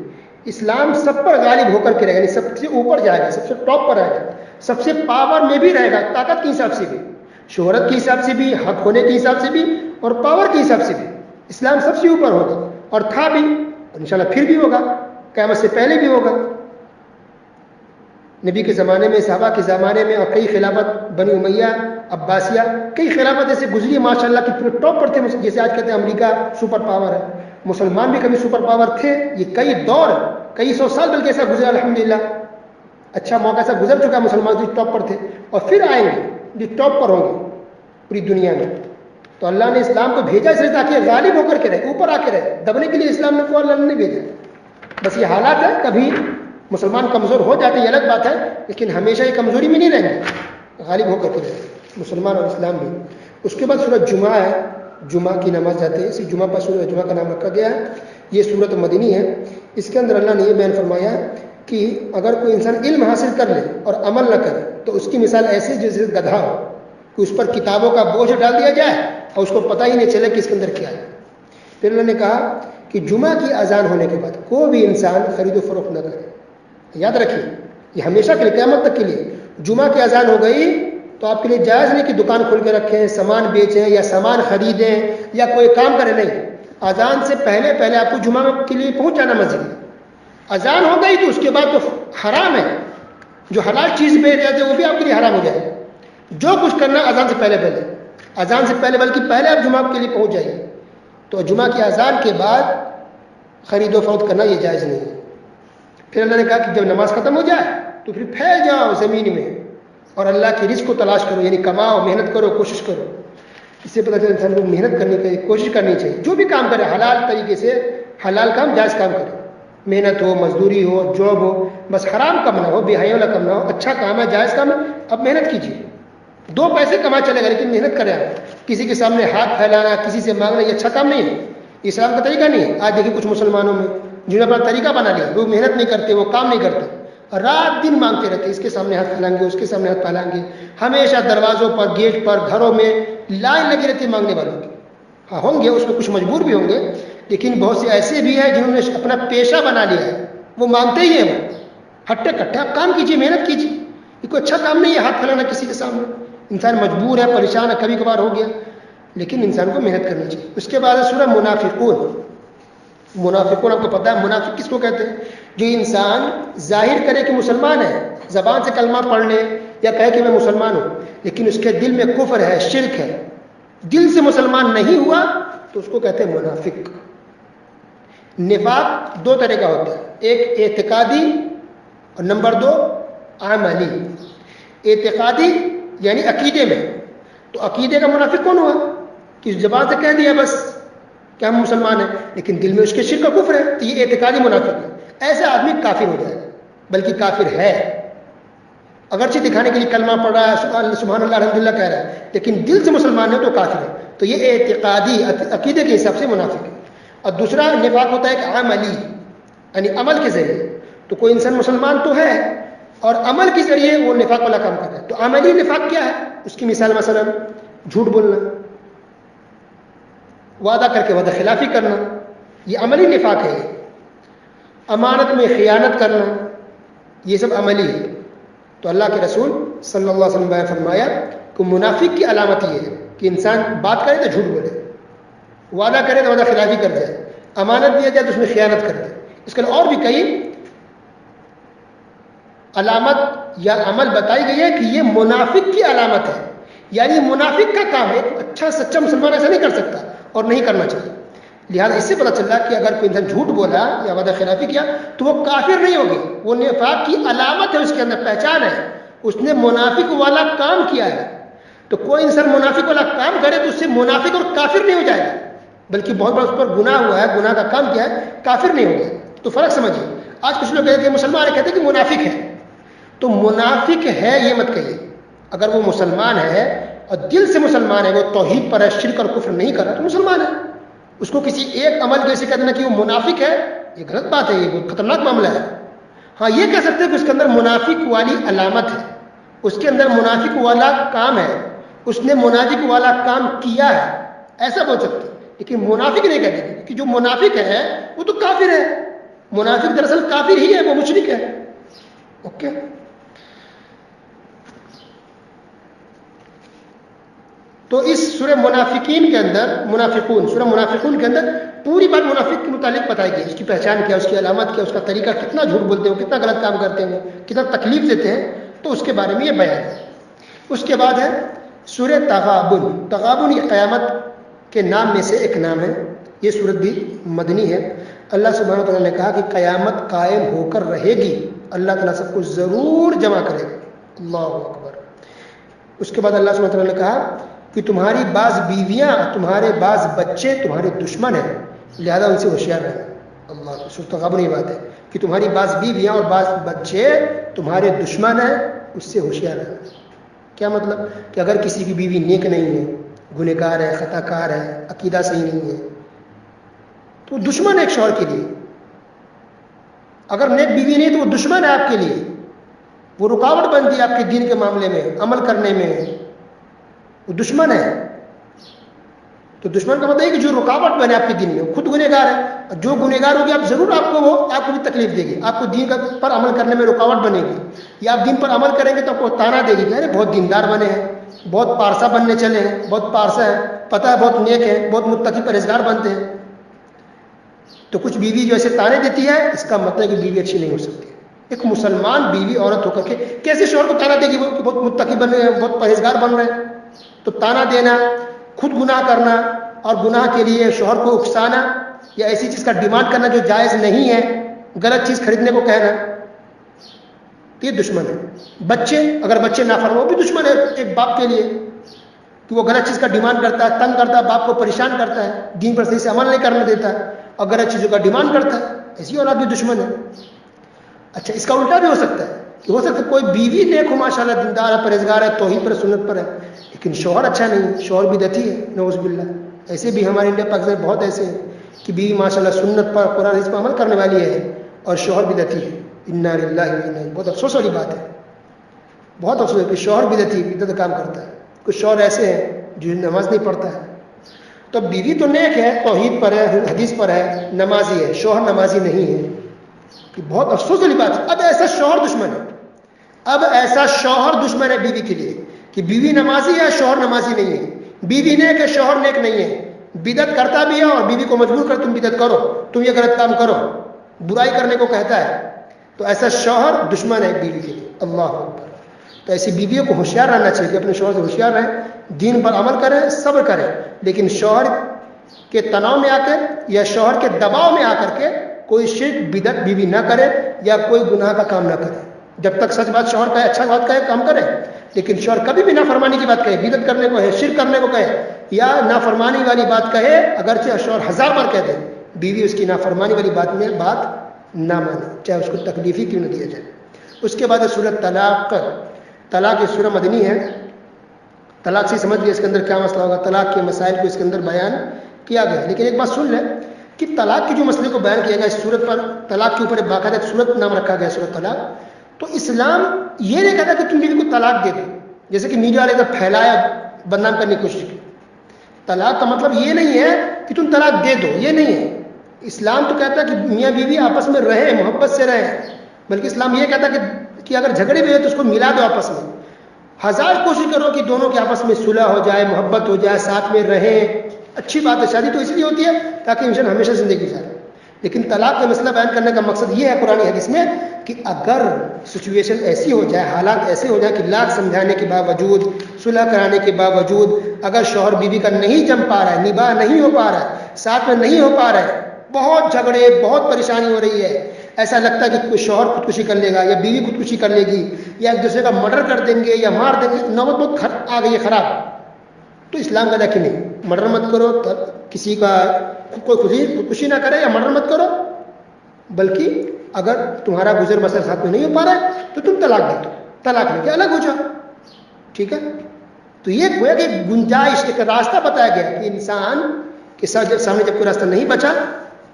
اسلام سب پر غالب ہو کر کے رہے گا، یعنی سب سے اوپر جائے گا، سب سے ٹاپ پر رہے گا، سب سے پاور میں بھی رہے گا، طاقت کے حساب سے بھی، شہرت کے حساب سے بھی، حق ہونے کے حساب سے بھی، اور پاور کے حساب سے بھی. اسلام سب سے اوپر ہوگا، اور تھا بھی، اور انشاءاللہ پھر بھی ہوگا، قیامت سے پہلے بھی ہوگا. نبی کے زمانے میں، صحابہ کے زمانے میں، اور کئی خلافت، بنی امیہ، عباسیہ، کئی خلافت ایسے گزری ماشاءاللہ کہ پورے ٹاپ پر تھے. جیسے آج کہتے ہیں امریکہ سپر پاور ہے، مسلمان بھی کبھی سپر پاور تھے. یہ کئی دور، کئی سو سال بلکہ ایسا گزرا الحمدللہ. اچھا موقع ایسا گزر چکا، مسلمان جو ٹاپ پر تھے اور پھر آئیں گے جو ٹاپ پر ہوں گے پوری دنیا میں. تو اللہ نے اسلام کو بھیجا اس لیے تاکہ غالب ہو کر کے رہے، اوپر آ کے رہے. دبنے کے لیے اسلام نے کو اللہ نے نہیں بھیجا. بس یہ حالات ہے، کبھی مسلمان کمزور ہو جاتے، یہ الگ بات ہے، لیکن ہمیشہ یہ کمزوری میں نہیں رہیں گے، غالب ہو کر کے رہے مسلمان اور اسلام بھی. اس کے بعد سورۃ جمعہ ہے، جمعہ کی نماز جاتے ہیں، اسی جمعہ پر سورۃ جمعہ کا نام رکھا گیا ہے. یہ سورۃ مدنی ہے. اس کے اندر اللہ نے یہ بیان فرمایا کہ اگر کوئی انسان علم حاصل کر لے اور عمل نہ کرے تو اس کی مثال ایسے جیسے گدھا ہو کہ اس پر کتابوں کا بوجھ ڈال دیا جائے اور اس کو پتہ ہی نہیں چلے کہ اس کے اندر کیا ہے. پھر اللہ نے کہا کہ جمعہ کی اذان ہونے کے بعد کوئی بھی انسان خرید و فروخت نہ کرے. یاد رکھیے یہ ہمیشہ کے لیے، قیامت تک کے لیے. جمعہ کی اذان ہو گئی تو آپ کے لیے جائز نہیں کہ دکان کھول کے رکھیں، سامان بیچیں یا سامان خریدیں یا کوئی کام کریں. نہیں، اذان سے پہلے آپ کو جمعہ کے لیے پہنچ جانا مسجد میں. اذان ہو گئی تو اس کے بعد تو حرام ہے، جو حلال چیز بیچ رہے تھے وہ بھی آپ کے لیے حرام ہو جائے گا. جو کچھ کرنا اذان سے پہلے، اذان سے پہلے بلکہ پہلے آپ جمعہ کے لیے پہنچ جائیے. تو جمعہ کی اذان کے بعد خرید و فروخت کرنا یہ جائز نہیں ہے. پھر اللہ نے کہا کہ جب نماز ختم ہو جائے تو پھر پھیل جاؤ زمین میں اور اللہ کی رزق کو تلاش کرو، یعنی کماؤ، محنت کرو، کوشش کرو. اس سے پتہ چلتا ہے انسان کو محنت کرنی چاہیے، کوشش کرنی چاہیے. جو بھی کام کرے حلال طریقے سے، حلال کام، جائز کام کرے. محنت ہو، مزدوری ہو، جاب ہو، بس حرام کم نہ ہو، بے حیا والا کم نہ ہو. اچھا کام ہے، جائز کام ہے، اب محنت کیجیے. 2 پیسے کما چلے گا لیکن محنت کرے. کسی کے سامنے ہاتھ پھیلانا، کسی سے مانگنا یہ اچھا کام نہیں ہے، اسلام کا طریقہ نہیں ہے. آج دیکھیں کچھ مسلمانوں میں جنہوں نے اپنا طریقہ بنا لیا، وہ محنت نہیں کرتے، وہ کام نہیں کرتے، رات دن مانگتے رہتے. اس کے سامنے ہاتھ پھیلائیں گے، اس کے سامنے ہاتھ پھیلائیں گے. ہمیشہ دروازوں پر، گیٹ پر، گھروں میں لائن لگی رہتی ہے مانگنے والوں کی. ہاں ہوں گے، اس میں کچھ مجبور بھی ہوں گے، لیکن بہت سے ایسے بھی ہیں جنہوں نے اپنا پیشہ بنا لیا ہے، وہ مانگتے ہی ہیں. وہ ہٹے کٹھے آپ کام کیجیے، محنت کیجیے. یہ کوئی اچھا کام نہیں ہے ہاتھ پھیلانا کسی کے سامنے. انسان مجبور ہے، پریشان ہے، کبھی کبھار ہو گیا، لیکن انسان کو محنت کرنی چاہیے. اس کے بعد سورہ منافقون. منافقون آپ کو پتہ ہے منافق کس کو کہتے ہیں؟ جو انسان ظاہر کرے کہ مسلمان ہے، زبان سے کلمہ پڑھ لے یا کہے کہ میں مسلمان ہوں، لیکن اس کے دل میں کفر ہے، شرک ہے، دل سے مسلمان نہیں ہوا تو اس کو کہتے ہیں منافق. نفاق 2 طرح کا ہوتا ہے، ایک اعتقادی اور نمبر 2 عملی. اعتقادی یعنی عقیدے میں، تو عقیدے کا منافق کون ہوا؟ کہ زبان سے کہہ دیا بس کہ ہم مسلمان ہیں، لیکن دل میں اس کے شرک کا کفر ہے، تو یہ اعتقادی منافق ہے. ایسا آدمی کافر ہو جائے گا، بلکہ کافر ہے. اگرچہ دکھانے کے لیے کلمہ پڑھ رہا ہے، سبحان اللہ الحمدللہ کہہ رہا ہے، لیکن دل سے مسلمان ہے تو کافر ہے. تو یہ اعتقادی عقیدے کے حساب سے منافق ہے. اور دوسرا نفاق ہوتا ہے کہ عملی، یعنی عمل کے ذریعے. تو کوئی انسان مسلمان تو ہے اور عمل کے ذریعے وہ نفاق والا کام کر رہا ہے. تو عملی نفاق کیا ہے؟ اس کی مثال مثلا جھوٹ بولنا، وعدہ کر کے وعدہ خلافی کرنا، یہ عملی نفاق ہے. امانت میں خیانت کرنا، یہ سب عملی ہے. تو اللہ کے رسول صلی اللہ علیہ وسلم نے فرمایا کہ منافق کی علامت یہ ہے کہ انسان بات کرے تو جھوٹ بولے, وعدہ کرے تو وعدہ خلافی کر جائے, امانت دیا جائے تو اس میں خیانت کر دے. اس کے اور بھی کئی علامت یا عمل بتائی گئی ہے کہ یہ منافق کی علامت ہے. یعنی منافق کا کام ہے, اچھا سچا مسلمان ایسا نہیں کر سکتا اور نہیں کرنا چاہیے. لہٰذا اس سے پتہ چل رہا کہ اگر کوئی انسان جھوٹ بولا یا وعدہ خلافی کیا تو وہ کافر نہیں ہوگی, وہ نفاق کی علامت ہے, اس کے اندر پہچان ہے, اس نے منافق والا کام کیا ہے. تو کوئی انسان منافق والا کام کرے تو اس سے منافق اور کافر نہیں ہو جائے گا, بلکہ بہت بڑا اس پر گناہ ہوا ہے, گناہ کا کام کیا ہے, کافر نہیں ہو گیا. تو فرق سمجھیے. آج کچھ لوگ کہتے ہیں مسلمان کہتے ہیں کہ منافق ہے, تو منافق ہے یہ مت کہیے. اگر وہ مسلمان ہے اور دل سے مسلمان ہے, وہ توحید پر ہے, شرک اور کفر نہیں کر رہا تو مسلمان ہے. اس کو کسی ایک عمل کی وجہ سے کہہ دینا کہ وہ منافق ہے, یہ غلط بات ہے, یہ بہت خطرناک معاملہ ہے. ہاں یہ کہہ سکتے ہیں کہ اس کے اندر منافق والی علامت ہے, اس کے اندر منافق والا کام ہے, اس نے منافق والا کام کیا ہے, ایسا بول سکتے ہیں. لیکن منافق نہیں کہتے کہ جو منافق ہے وہ تو کافر ہے. منافق دراصل کافر ہی ہے, وہ مشرک ہے. اوکے. تو اس سورہ منافقین کے اندر, سورہ منافقون کے اندر پوری بات منافق کے متعلق بتائی گئی. اس کی پہچان کیا, اس کی علامت کیا, اس کا طریقہ, کتنا جھوٹ بولتے ہیں, کتنا غلط کام کرتے ہیں, کتنا تکلیف دیتے ہیں, تو اس کے بارے میں یہ بیان ہے. اس کے بعد ہے سورہ تغابن. تغابن یہ قیامت کے نام میں سے ایک نام ہے. یہ سورت بھی مدنی ہے. اللہ سبحانہ وتعالیٰ نے کہا کہ قیامت قائم ہو کر رہے گی, اللہ تعالیٰ سب کو ضرور جمع کرے گا. اللہ اکبر. اس کے بعد اللہ سبحانہ وتعالیٰ نے کہا کہ تمہاری بعض بیویاں, تمہارے بعض بچے تمہارے دشمن ہیں, لہذا ان سے ہوشیار رہنا. اللہ, سورۃ تغابن یہ بات ہے کہ تمہاری بعض بیویاں اور بعض بچے تمہارے دشمن ہیں, اس سے ہوشیار رہنا. کیا مطلب کہ اگر کسی کی بیوی نیک نہیں ہے, گنہگار ہے, خطا کار ہے, عقیدہ صحیح نہیں ہے, تو وہ دشمن ہے ایک شوہر کے لیے. اگر نیک بیوی نہیں تو وہ دشمن ہے آپ کے لیے, وہ رکاوٹ بنتی ہے آپ کے دین کے معاملے میں, عمل کرنے میں, وہ دشمن ہے. تو دشمن کا مطلب ہے کہ جو رکاوٹ بنے آپ کے دین میں, خود گنہگار ہے. جو گنہگار ہوگی آپ ضرور آپ کو بھی تکلیف دے گی, آپ کو دین پر عمل کرنے میں رکاوٹ بنے گی, یا آپ دین پر عمل کریں گے تو آپ کو تانا دے گی, ارے بہت دیندار بنے ہیں, بہت پارسا بننے چلے ہیں, بہت پارسا ہے, پتہ ہے بہت نیک ہے, بہت متقی پرہیزگار بنتے ہیں. تو کچھ بیوی جو ایسے تانے دیتی ہے, اس کا مطلب ہے کہ بیوی اچھی نہیں ہو سکتی. ایک مسلمان بیوی عورت ہو کر کے کیسے شوہر کو تانا دے گی, وہ بہت متقی بن رہے ہیں, بہت پرہیزگار بن رہے ہیں. تو تانا دینا, خود گناہ کرنا اور گناہ کے لیے شوہر کو اکسانا, یا ایسی چیز کا ڈیمانڈ کرنا جو جائز نہیں ہے, غلط چیز خریدنے کو کہنا, تو یہ دشمن ہے. بچے, اگر بچے نافرمان, وہ بھی دشمن ہے ایک باپ کے لیے, کہ وہ غلط چیز کا ڈیمانڈ کرتا ہے, تنگ کرتا ہے, باپ کو پریشان کرتا ہے, دین پر صحیح سے عمل نہیں کرنے دیتا ہے, اور غلط چیزوں کا ڈیمانڈ کرتا ہے, ایسی اولاد بھی دشمن ہے. اچھا, اس کا الٹا بھی ہو سکتا ہے کہ ہو سکتا ہے کوئی بیوی نیک ہو, ماشاءاللہ دیندار ہے, پرہیزگار ہے, توحید پر سنت پر ہے, لیکن شوہر اچھا نہیں, شوہر بدعتی ہے, نعوذ باللہ. ایسے بھی ہمارے انڈیا پاکستان میں بہت ایسے ہیں کہ بیوی ماشاءاللہ سنت پر, قرآن حدیث پر عمل کرنے والی ہے, اور شوہر بدعتی ہے. انا للہ و انا الیہ. بہت افسوس والی بات ہے, بہت افسوس ہے کہ شوہر بدعتی, بدعت کام کرتا ہے. کچھ شوہر ایسے ہیں جو نماز نہیں پڑھتا ہے. تو بیوی تو نیک ہے, توحید پر ہے, حدیث پر ہے, نمازی ہے, شوہر نمازی نہیں ہے, کہ بہت افسوس والی بات ہے. اب ایسا شوہر دشمن ہے, اب ایسا شوہر دشمن ہے بیوی کے لیے کہ بیوی نمازی ہے, شوہر نمازی نہیں ہے, بیوی نیک ہے, شوہر نیک نہیں ہے, بدعت کرتا بھی ہے اور بیوی کو مجبور کر تم بدعت کرو, تم یہ غلط کام کرو, برائی کرنے کو کہتا ہے. تو ایسا شوہر دشمن ہے بیوی کے لیے. اللہ اکبر. تو ایسی بیویوں کو ہوشیار رہنا چاہیے کہ اپنے شوہر سے ہوشیار رہیں, دین پر عمل کریں, صبر کریں, لیکن شوہر کے تناؤ میں آ کر یا شوہر کے دباؤ میں آ کر کے کوئی شرک بدعت بیوی نہ کرے یا کوئی گناہ کا کام نہ کرے. جب تک سچ بات شوہر کا ہے, اچھا بات کا ہے, کام کرے, لیکن شوہر کبھی بھی نافرمانی کی بات کہے, بدعت کرنے کو ہے, شرک کرنے کو کہے, یا نافرمانی والی بات کہے, اگرچہ شوہر 1000 بار کہہ دے, بیوی اس کی نافرمانی والی بات میں بات نہ مانے, چاہے اس کو تکلیف ہی کیوں نہ دیا جائے. اس کے بعد سورۃ طلاق. طلاق یہ سورہ مدنی ہے. طلاق سے سمجھ لیا اس کے اندر کیا مسئلہ ہوگا, طلاق کے مسائل کو اس کے اندر بیان کیا گیا. لیکن ایک بات سن لیں کہ طلاق کے جو مسئلے کو بیان کیا گیا, اس صورت پر طلاق کے اوپر ایک باقاعدہ ایک صورت نام رکھا گیا, سورۃ طلاق. تو اسلام یہ نہیں کہتا کہ تم بیوی کو طلاق دے دو, جیسے کہ میڈیا والے ادھر پھیلایا, بدنام کرنے کی کوشش کی. طلاق کا مطلب یہ نہیں ہے کہ تم طلاق دے دو, یہ نہیں ہے. اسلام تو کہتا ہے کہ میاں بیوی آپس میں رہیں, محبت سے رہیں, بلکہ اسلام یہ کہتا ہے کہ اگر جھگڑے بھی ہو تو اس کو ملا دو آپس میں. 1000 کوشش کرو کہ دونوں کے آپس میں صلح ہو جائے, محبت ہو جائے, ساتھ میں رہیں. اچھی بات ہے, شادی تو اس لیے ہوتی ہے تاکہ انسان ہمیشہ زندگی گزارے. لیکن طلاق کا مسئلہ بیان کرنے کا مقصد یہ ہے قرآن حدیث میں کہ اگر سچویشن ایسی ہو جائے, حالات ایسے ہو جائے کہ لاکھ سمجھانے کے باوجود, صلح کرانے کے باوجود اگر شوہر بیوی کا نہیں جم پا رہا ہے, نباہ نہیں ہو پا رہا ہے, ساتھ میں نہیں ہو پا رہا ہے, بہت جھگڑے, بہت پریشانی ہو رہی ہے, ایسا لگتا ہے کہ کوئی شوہر خودکشی کر لے گا یا بیوی خودکشی کر لے گی یا ایک دوسرے کا مرڈر کر دیں گے یا مار دیں گے, نوبت بہت آ گئی ہے خراب, تو اسلام کہتا ہے کہ نہیں, مرڈر مت کرو, کسی کا کوئی خودکشی نہ کرے یا مرڈر مت کرو, بلکہ اگر تمہارا گزر بسر ساتھ میں نہیں ہو پا رہا ہے تو تم طلاق دے دو, طلاق لے کے الگ ہو جاؤ. ٹھیک ہے, تو یہ گویا کہ گنجائش, ایک راستہ بتایا گیا کہ انسان کے ساتھ سامنے جب کوئی راستہ نہیں بچا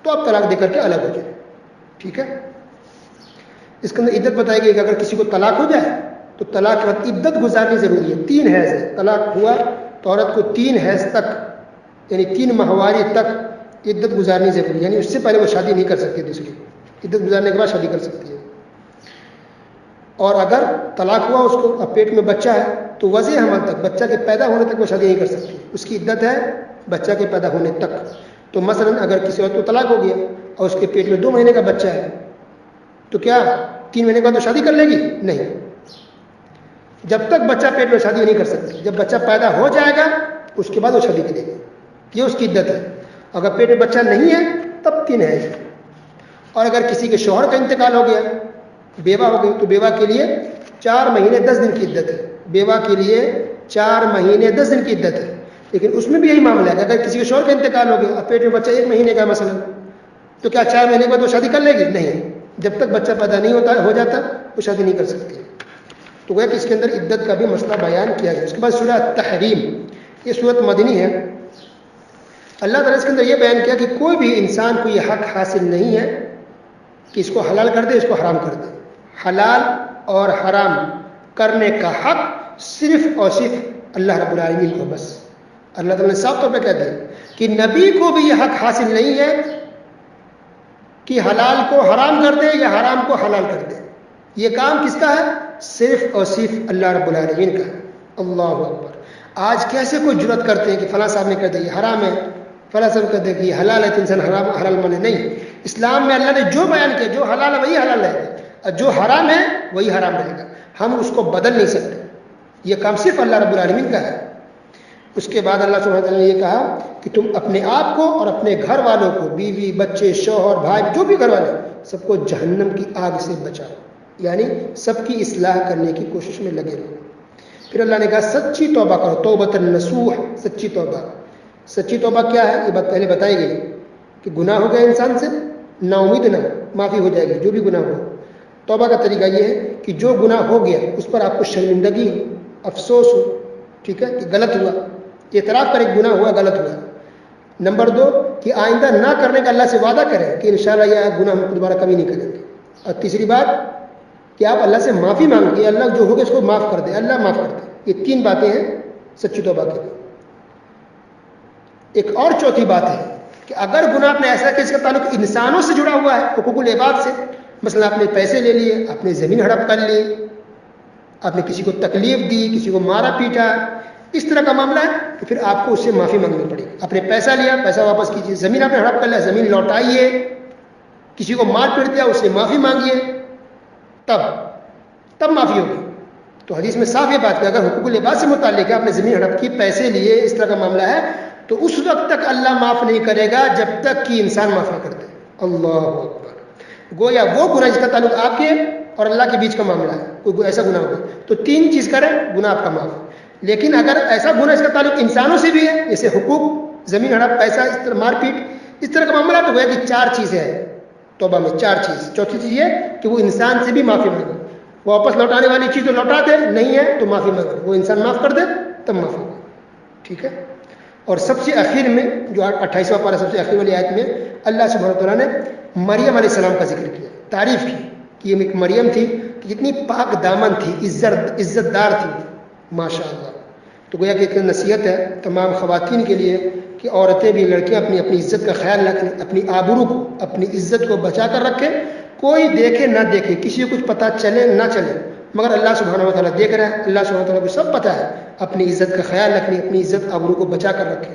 تو آپ طلاق دے کر کے الگ ہو جائے. ٹھیک ہے, اس کے اندر عدت بتائی گئی کہ اگر کسی کو طلاق ہو جائے تو طلاق کے بعد عدت گزارنی ضروری ہے. 3 حیض ہے, طلاق ہوا تو عورت کو 3 حیض تک یعنی 3 ماہواری تک عدت گزارنی ضروری ہے, یعنی اس سے پہلے وہ شادی نہیں کر سکتی دوسری, عدت گزارنے کے بعد شادی کر سکتی ہے. اور اگر طلاق ہوا, اس کو اب پیٹ میں بچہ ہے تو وضع حمل تک, بچہ کے پیدا ہونے تک وہ شادی نہیں کر سکتی, اس کی عدت ہے بچہ کے پیدا ہونے تک. تو مثلا اگر کسی عورت کو طلاق ہو گیا اور اس کے پیٹ میں 2 مہینے کا بچہ ہے تو کیا 3 مہینے کے بعد تو شادی کر لے گی؟ نہیں, جب تک بچہ پیٹ میں شادی نہیں کر سکتی, جب بچہ پیدا ہو جائے گا اس کے بعد وہ شادی کرے گی, یہ اس کی عدت ہے. اگر پیٹ میں بچہ نہیں ہے تب 3 ہے. اور اگر کسی کے شوہر کا انتقال ہو گیا, بیوہ ہو گئی, تو بیوہ کے لیے 4 مہینے 10 دن کی عدت ہے. بیوہ کے لیے 4 مہینے 10 دن کی عدت ہے. لیکن اس میں بھی یہی معاملہ ہے کہ اگر کسی کے شوہر کا انتقال ہو گیا اور پیٹ میں بچہ 1 مہینے کا مثلا, تو کیا 4 مہینے کے بعد وہ شادی کر لے گی؟ نہیں, جب تک بچہ پیدا نہیں ہو جاتا وہ شادی نہیں کر سکتی. تو وہ کہ اس کے اندر عدت کا بھی مسئلہ بیان کیا گیا. اس کے بعد سورہ تحریم, یہ سورت مدنی ہے. اللہ تعالیٰ اس کے اندر یہ بیان کیا کہ کوئی بھی انسان کو یہ حق حاصل نہیں ہے کہ اس کو حلال کر دے, اس کو حرام کر دے. حلال اور حرام کرنے کا حق صرف اور صرف اللہ رب العالمین کو بس. اللہ تعالیٰ نے صاف طور پہ کہہ دیا کہ نبی کو بھی یہ حق حاصل نہیں ہے کہ حلال کو حرام کر دے یا حرام کو حلال کر دے. یہ کام کس کا ہے؟ صرف اور صرف اللہ رب العالمین کا ہے. اللہ اکبر. آج کیسے کوئی جرت کرتے ہیں کہ فلاں صاحب نے کہہ دیا یہ حرام ہے, فلاں صاحب کہتے ہیں کہ یہ حلال ہے, تو انسان حلال مانے. نہیں, اسلام میں اللہ نے جو بیان کیا, جو حلال ہے وہی حلال رہے گا اور جو حرام ہے وہی حرام رہے گا. ہم اس کو بدل نہیں سکتے, یہ کام صرف اللہ رب العالمین کا ہے. اس کے بعد اللہ سبحانہ وتعالیٰ نے یہ کہا کہ تم اپنے آپ کو اور اپنے گھر والوں کو, بیوی بچے شوہر بھائی جو بھی گھر والے, سب کو جہنم کی آگ سے بچاؤ, یعنی سب کی اصلاح کرنے کی کوشش میں لگے رہو. پھر اللہ نے کہا سچی توبہ کرو, توبۃ نصوح, سچی توبہ. سچی توبہ کیا ہے یہ بات پہلے بتائی گئی کہ گناہ ہو گیا انسان سے, نا امید نہ, معافی ہو جائے گی جو بھی گناہ ہو. توبہ کا طریقہ یہ ہے کہ جو گناہ ہو گیا اس پر آپ کو شرمندگی ہو, افسوس ہو, ٹھیک ہے, کہ غلط ہوا, اعتراف پر ایک گناہ ہوا, غلط ہوا. نمبر 2 کہ آئندہ نہ کرنے کا اللہ سے وعدہ کریں کہ انشاءاللہ یہ گناہ ہم دوبارہ کبھی نہیں کریں گے. اور تیسری بات کہ آپ اللہ سے معافی مانگیں کہ اللہ جو ہوگا اس کو معاف کر دے, اللہ معاف کر دے. یہ 3 باتیں ہیں سچی توبہ کے لیے. ایک اور چوتھی بات ہے کہ اگر گناہ آپ نے ایسا کہ اس کا تعلق انسانوں سے جڑا ہوا ہے, حقوق العباد سے, مثلا آپ نے پیسے لے لیے, آپ نے زمین ہڑپ کر لی, آپ نے کسی کو تکلیف دی, کسی کو مارا پیٹا, اس طرح کا معاملہ ہے, تو پھر آپ کو اس سے معافی مانگنی پڑے گی. آپ نے پیسہ لیا, پیسہ واپس کیجیے. زمین آپ نے ہڑپ کر لیا, زمین لوٹائیے. کسی کو مار پیٹ دیا, اس سے معافی مانگیے, تب معافی ہوگی. تو حدیث میں صاف یہ بات کہ اگر حقوق العباد سے متعلق ہے, آپ نے زمین ہڑپ کی, پیسے لیے, اس طرح کا معاملہ ہے, تو اس وقت تک اللہ معاف نہیں کرے گا جب تک کہ انسان معاف نہ کر دے. اللہ اکبر. گویا وہ گناہ جس کا تعلق آپ کے اور اللہ کے بیچ کا معاملہ ہے, کوئی ایسا گناہ ہوگا تو 3 چیز کریں, گناہ آپ کا معاف. لیکن اگر ایسا گناہ اس کا تعلق انسانوں سے بھی ہے, جیسے حقوق, زمین ہڑپ, پیسہ, اس طرح مار پیٹ, اس طرح کا معاملہ, تو گویا کہ 4 چیزیں ہیں توبہ میں, 4 چیز. چوتھی چیز یہ کہ وہ انسان سے بھی معافی مانگے. واپس لوٹانے والی چیز تو لوٹا دے, نہیں ہے تو معافی مانگے. وہ انسان معاف کر دے تب معافی ہوگا. ٹھیک ہے. اور سب سے اخیر میں جو 28واں پارہ سب سے اخیر والی آیت میں اللہ سبحانہ وتعالیٰ نے مریم علیہ السلام کا ذکر کیا, تعریف کی کہ یہ ایک مریم تھی کہ جتنی پاک دامن تھی, عزت دار تھی, ماشاء اللہ. تو گویا کہ ایک نصیحت ہے تمام خواتین کے لیے کہ عورتیں بھی, لڑکیاں اپنی عزت کا خیال رکھیں, اپنی آبرو کو, اپنی عزت کو بچا کر رکھیں, کوئی دیکھے نہ دیکھے، کسی کو کچھ پتہ چلے نہ چلے، مگر اللہ سبحانہ و تعالیٰ دیکھ رہا ہے، اللہ سبحانہ و تعالیٰ کو سب پتہ ہے. اپنی عزت کا خیال رکھیں، اپنی عزت آبرو کو بچا کر رکھیں.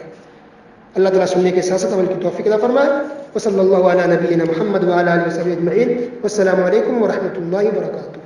اللہ تعالیٰ سننے کے ساتھ ساتھ عمل کی توفیق عطا فرمائے. وصلی اللہ علی نبینا محمد وعلی آلہ وصحبہ اجمعین. والسلام علیکم ورحمۃ اللہ وبرکاتہ.